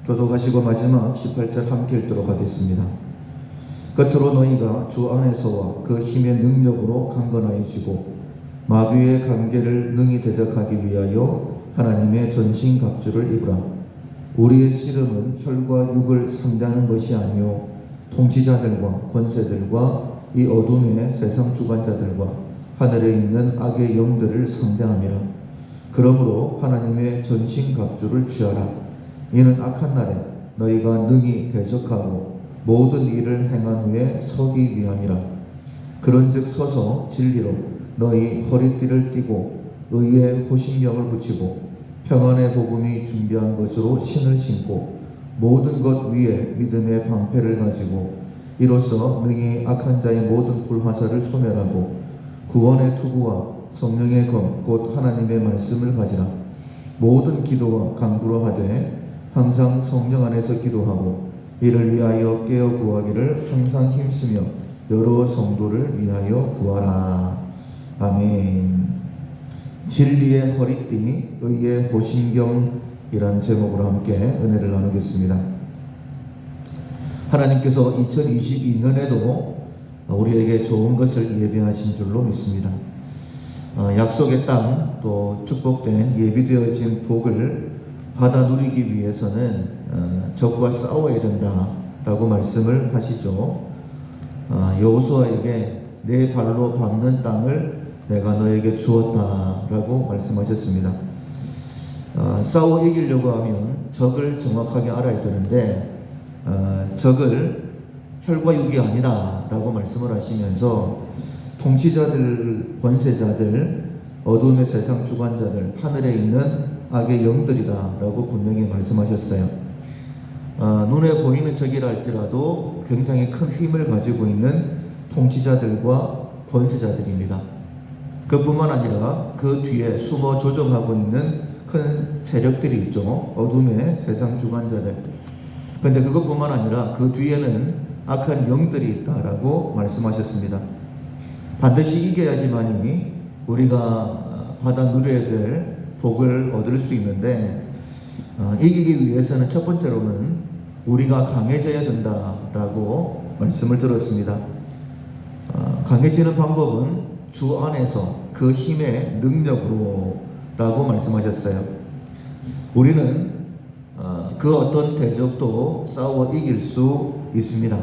교독하시고 마지막 18절 함께 읽도록 하겠습니다. 끝으로 너희가 주 안에서와 그 힘의 능력으로 강건하여지고 마귀의 관계를 능히 대적하기 위하여 하나님의 전신갑주를 입으라. 우리의 씨름은 혈과 육을 상대하는 것이 아니요 통치자들과 권세들과 이 어둠의 세상 주관자들과 하늘에 있는 악의 영들을 상대함이라. 그러므로 하나님의 전신갑주를 취하라. 이는 악한 날에 너희가 능히 대적하고 모든 일을 행한 후에 서기 위함이라. 그런즉 서서 진리로 너희 허리띠를 띠고 의의 호신경을 붙이고 평안의 복음이 준비한 것으로 신을 신고 모든 것 위에 믿음의 방패를 가지고 이로써 능히 악한 자의 모든 불화살을 소멸하고 구원의 투구와 성령의 검 곧 하나님의 말씀을 가지라. 모든 기도와 간구로 하되 항상 성령 안에서 기도하고 이를 위하여 깨어 구하기를 항상 힘쓰며 여러 성도를 위하여 구하라. 아멘. 진리의 허리띠, 의의 호신경이라는 제목으로 함께 은혜를 나누겠습니다. 하나님께서 2022년에도 우리에게 좋은 것을 예비하신 줄로 믿습니다. 약속의 땅, 또 축복된 예비되어진 복을 받아 누리기 위해서는 적과 싸워야 된다라고 말씀을 하시죠. 여호수아에게 내 발로 밟는 땅을 내가 너에게 주었다라고 말씀하셨습니다. 싸워 이기려고 하면 적을 정확하게 알아야 되는데 적을 혈과 육이 아니다 라고 말씀을 하시면서 통치자들, 권세자들, 어둠의 세상 주관자들, 하늘에 있는 악의 영들이다 라고 분명히 말씀하셨어요. 눈에 보이는 적이라 할지라도 굉장히 큰 힘을 가지고 있는 통치자들과 권세자들입니다. 그뿐만 아니라 그 뒤에 숨어 조종하고 있는 큰 세력들이 있죠. 어둠의 세상 주관자들. 그런데 그것뿐만 아니라 그 뒤에는 악한 영들이 있다라고 말씀하셨습니다. 반드시 이겨야지만이 우리가 받아 누려야 될 복을 얻을 수 있는데 이기기 위해서는 첫 번째로는 우리가 강해져야 된다라고 말씀을 들었습니다. 강해지는 방법은 주 안에서 그 힘의 능력으로 라고 말씀하셨어요. 우리는 그 어떤 대적도 싸워 이길 수 있습니다.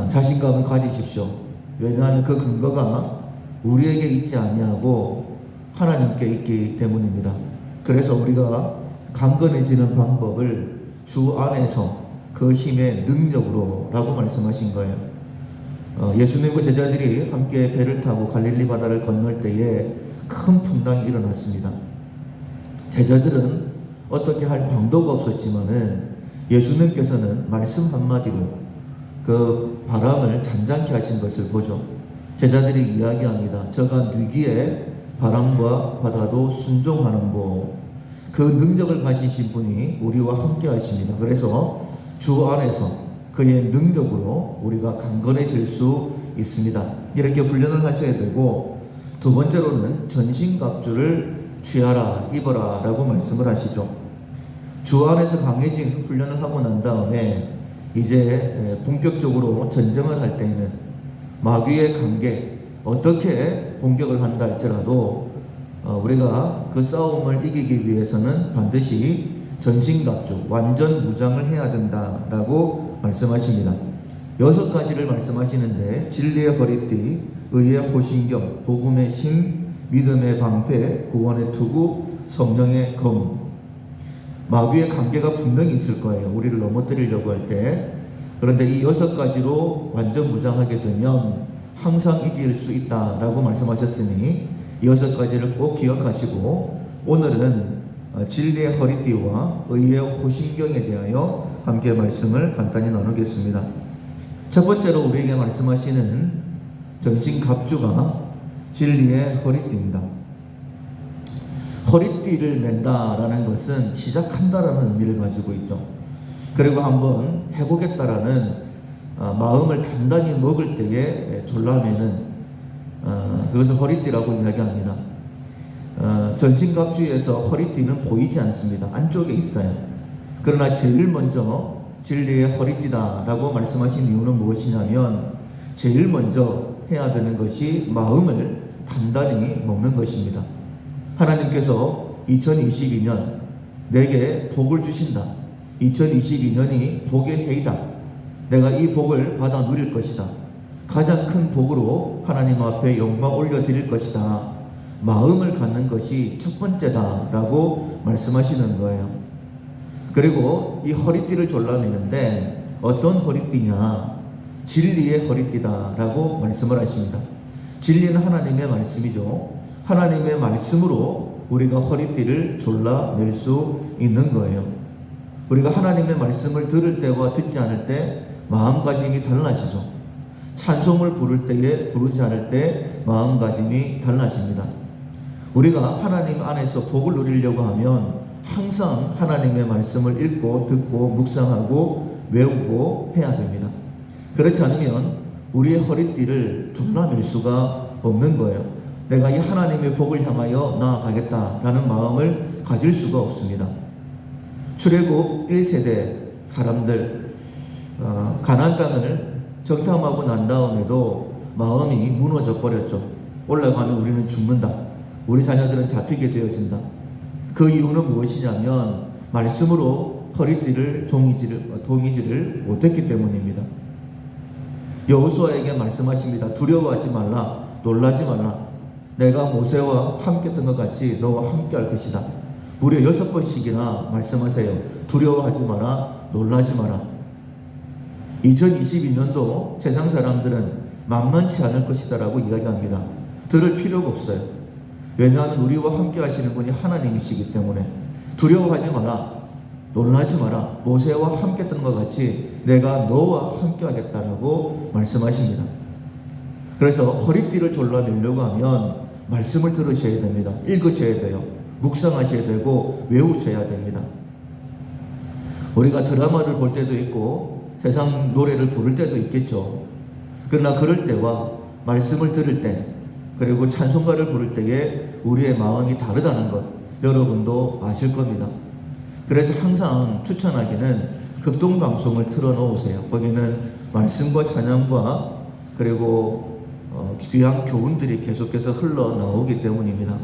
자신감을 가지십시오. 왜냐하면 그 근거가 우리에게 있지 아니하고 하나님께 있기 때문입니다. 그래서 우리가 강건해지는 방법을 주 안에서 그 힘의 능력으로 라고 말씀하신 거예요. 예수님과 제자들이 함께 배를 타고 갈릴리 바다를 건널 때에 큰 풍랑이 일어났습니다. 제자들은 어떻게 할 방도가 없었지만은 예수님께서는 말씀 한마디로 그 바람을 잔잔케 하신 것을 보죠. 제자들이 이야기합니다. 저가 위기에 바람과 바다도 순종하는 그 능력을 가지신 분이 우리와 함께 하십니다. 그래서 주 안에서 그의 능력으로 우리가 강건해질 수 있습니다. 이렇게 훈련을 하셔야 되고, 두 번째로는 전신갑주를 취하라, 입어라 라고 말씀을 하시죠. 주 안에서 강해진 훈련을 하고 난 다음에 이제 본격적으로 전쟁을 할 때에는 마귀의 관계, 어떻게 공격을 한다 할지라도 우리가 그 싸움을 이기기 위해서는 반드시 전신갑주, 완전 무장을 해야 된다라고 말씀하십니다. 6가지를 말씀하시는데 진리의 허리띠, 의의 호신경, 복음의 신, 믿음의 방패, 구원의 투구, 성령의 검. 마귀의 관계가 분명히 있을 거예요. 우리를 넘어뜨리려고 할 때. 그런데 이 6가지로 완전 무장하게 되면 항상 이길 수 있다라고 말씀하셨으니 이 6가지를 꼭 기억하시고 오늘은 진리의 허리띠와 의의 호신경에 대하여 함께 말씀을 간단히 나누겠습니다. 첫 번째로 우리에게 말씀하시는 전신갑주가 진리의 허리띠입니다. 허리띠를 맨다라는 것은 시작한다라는 의미를 가지고 있죠. 그리고 한번 해보겠다라는 마음을 단단히 먹을 때에 졸라매는 그것을 허리띠라고 이야기합니다. 전신갑주에서 허리띠는 보이지 않습니다. 안쪽에 있어요. 그러나 제일 먼저 진리의 허리띠다라고 말씀하신 이유는 무엇이냐면 제일 먼저 해야 되는 것이 마음을 단단히 먹는 것입니다. 하나님께서 2022년 내게 복을 주신다. 2022년이 복의 해이다. 내가 이 복을 받아 누릴 것이다. 가장 큰 복으로 하나님 앞에 영광 올려드릴 것이다. 마음을 갖는 것이 첫 번째다라고 말씀하시는 거예요. 그리고 이 허리띠를 졸라매는데 어떤 허리띠냐? 진리의 허리띠다라고 말씀을 하십니다. 진리는 하나님의 말씀이죠. 하나님의 말씀으로 우리가 허리띠를 졸라맬 수 있는 거예요. 우리가 하나님의 말씀을 들을 때와 듣지 않을 때 마음가짐이 달라지죠. 찬송을 부를 때에 부르지 않을 때 마음가짐이 달라집니다. 우리가 하나님 안에서 복을 누리려고 하면 항상 하나님의 말씀을 읽고 듣고 묵상하고 외우고 해야 됩니다. 그렇지 않으면 우리의 허리띠를 졸라맬 수가 없는 거예요. 내가 이 하나님의 복을 향하여 나아가겠다라는 마음을 가질 수가 없습니다. 출애굽 1세대 사람들 가나안 땅을 정탐하고 난 다음에도 마음이 무너져 버렸죠. 올라가면 우리는 죽는다. 우리 자녀들은 잡히게 되어진다. 그 이유는 무엇이냐면 말씀으로 허리띠를 동이지를 못했기 때문입니다. 여호수아에게 말씀하십니다. 두려워하지 말라. 놀라지 말라. 내가 모세와 함께 했던 것 같이 너와 함께 할 것이다. 무려 6번씩이나 말씀하세요. 두려워하지 마라. 놀라지 마라. 2022년도 세상 사람들은 만만치 않을 것이다 라고 이야기합니다. 들을 필요가 없어요. 왜냐하면 우리와 함께 하시는 분이 하나님이시기 때문에 두려워하지 마라. 놀라지 마라. 모세와 함께 했던 것 같이 내가 너와 함께 하겠다라고 말씀하십니다. 그래서 허리띠를 졸라매려고 하면 말씀을 들으셔야 됩니다. 읽으셔야 돼요. 묵상하셔야 되고 외우셔야 됩니다. 우리가 드라마를 볼 때도 있고 세상 노래를 부를 때도 있겠죠. 그러나 그럴 때와 말씀을 들을 때 그리고 찬송가를 부를 때에 우리의 마음이 다르다는 것 여러분도 아실 겁니다. 그래서 항상 추천하기는 극동방송을 틀어놓으세요. 거기는 말씀과 찬양과 그리고 귀한 교훈들이 계속해서 흘러나오기 때문입니다.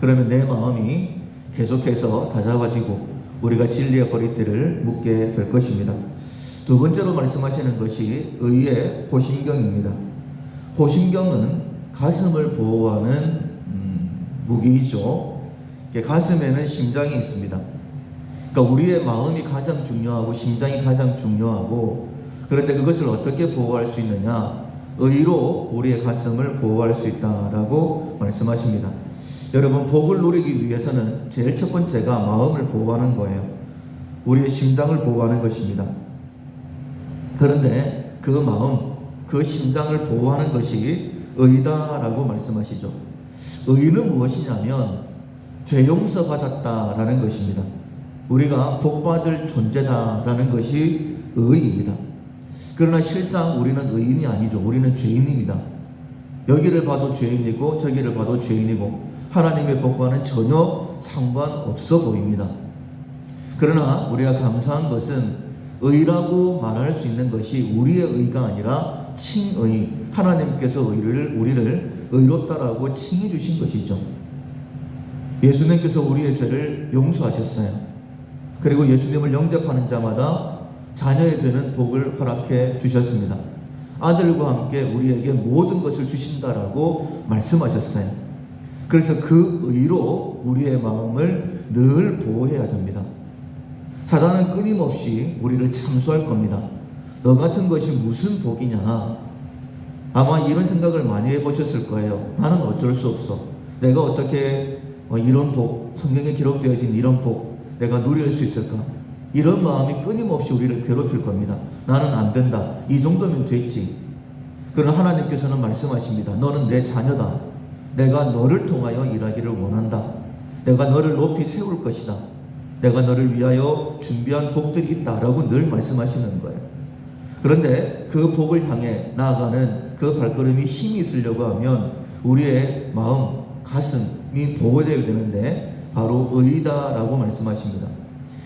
그러면 내 마음이 계속해서 다잡아지고 우리가 진리의 허리띠를 묶게 될 것입니다. 두 번째로 말씀하시는 것이 의의 호심경입니다. 호심경은 가슴을 보호하는 무기이죠. 가슴에는 심장이 있습니다. 그러니까 우리의 마음이 가장 중요하고 심장이 가장 중요하고 그런데 그것을 어떻게 보호할 수 있느냐? 의로 우리의 가슴을 보호할 수 있다라고 말씀하십니다. 여러분 복을 누리기 위해서는 제일 첫 번째가 마음을 보호하는 거예요. 우리의 심장을 보호하는 것입니다. 그런데 그 마음, 그 심장을 보호하는 것이 의다라고 말씀하시죠. 의는 무엇이냐면 죄 용서 받았다라는 것입니다. 우리가 복받을 존재다라는 것이 의입니다. 그러나 실상 우리는 의인이 아니죠. 우리는 죄인입니다. 여기를 봐도 죄인이고 저기를 봐도 죄인이고 하나님의 복과는 전혀 상관없어 보입니다. 그러나 우리가 감사한 것은 의라고 말할 수 있는 것이 우리의 의가 아니라 칭의, 하나님께서 우리를 의롭다라고 칭해 주신 것이죠. 예수님께서 우리의 죄를 용서하셨어요. 그리고 예수님을 영접하는 자마다 자녀에 되는 복을 허락해 주셨습니다. 아들과 함께 우리에게 모든 것을 주신다라고 말씀하셨어요. 그래서 그 의로 우리의 마음을 늘 보호해야 됩니다. 사단은 끊임없이 우리를 참수할 겁니다. 너 같은 것이 무슨 복이냐? 아마 이런 생각을 많이 해보셨을 거예요. 나는 어쩔 수 없어. 내가 어떻게 이런 복, 성경에 기록되어진 이런 복 내가 누릴 수 있을까? 이런 마음이 끊임없이 우리를 괴롭힐 겁니다. 나는 안 된다. 이 정도면 됐지. 그러나 하나님께서는 말씀하십니다. 너는 내 자녀다. 내가 너를 통하여 일하기를 원한다. 내가 너를 높이 세울 것이다. 내가 너를 위하여 준비한 복들이 있다라고 늘 말씀하시는 거예요. 그런데 그 복을 향해 나아가는 그 발걸음이 힘이 있으려고 하면 우리의 마음, 가슴이 보호되어야 되는데 바로 의다라고 말씀하십니다.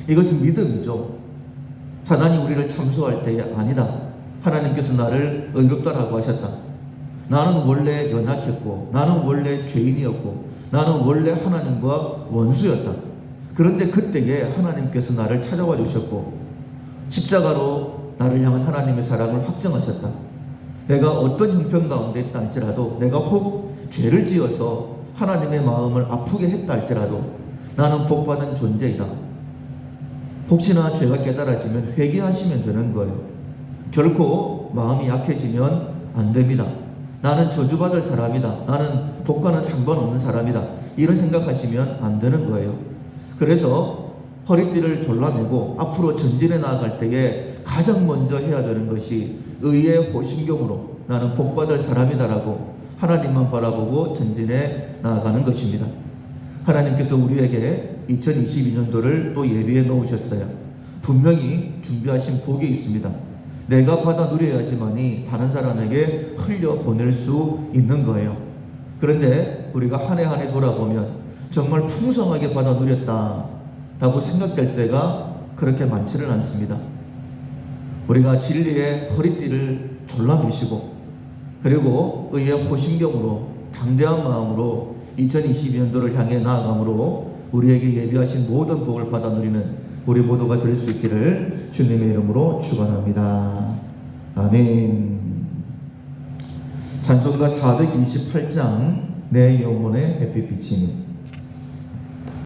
이것은 믿음이죠. 사단이 우리를 참소할 때에 아니다. 하나님께서 나를 의롭다라고 하셨다. 나는 원래 연약했고 나는 원래 죄인이었고 나는 원래 하나님과 원수였다. 그런데 그때에 하나님께서 나를 찾아와 주셨고 십자가로 나를 향한 하나님의 사랑을 확정하셨다. 내가 어떤 형편 가운데 있다 할지라도 내가 혹 죄를 지어서 하나님의 마음을 아프게 했다 할지라도 나는 복받은 존재이다. 혹시나 죄가 깨달아지면 회개하시면 되는 거예요. 결코 마음이 약해지면 안 됩니다. 나는 저주받을 사람이다. 나는 복과는 상관없는 사람이다. 이런 생각하시면 안 되는 거예요. 그래서 허리띠를 졸라매고 앞으로 전진해 나아갈 때에 가장 먼저 해야 되는 것이 의의 호심경으로 나는 복받을 사람이다라고 하나님만 바라보고 전진해 나아가는 것입니다. 하나님께서 우리에게 2022년도를 또 예비해 놓으셨어요. 분명히 준비하신 복이 있습니다. 내가 받아 누려야지만이 다른 사람에게 흘려보낼 수 있는 거예요. 그런데 우리가 한 해 한 해 돌아보면 정말 풍성하게 받아 누렸다라고 생각될 때가 그렇게 많지는 않습니다. 우리가 진리의 허리띠를 졸라매시고 그리고 의의 호심경으로 당대한 마음으로 2022년도를 향해 나아감으로 우리에게 예비하신 모든 복을 받아 누리는 우리 모두가 될 수 있기를 주님의 이름으로 축원합니다. 아멘. 찬송가 428장 내 영혼의 햇빛 비치니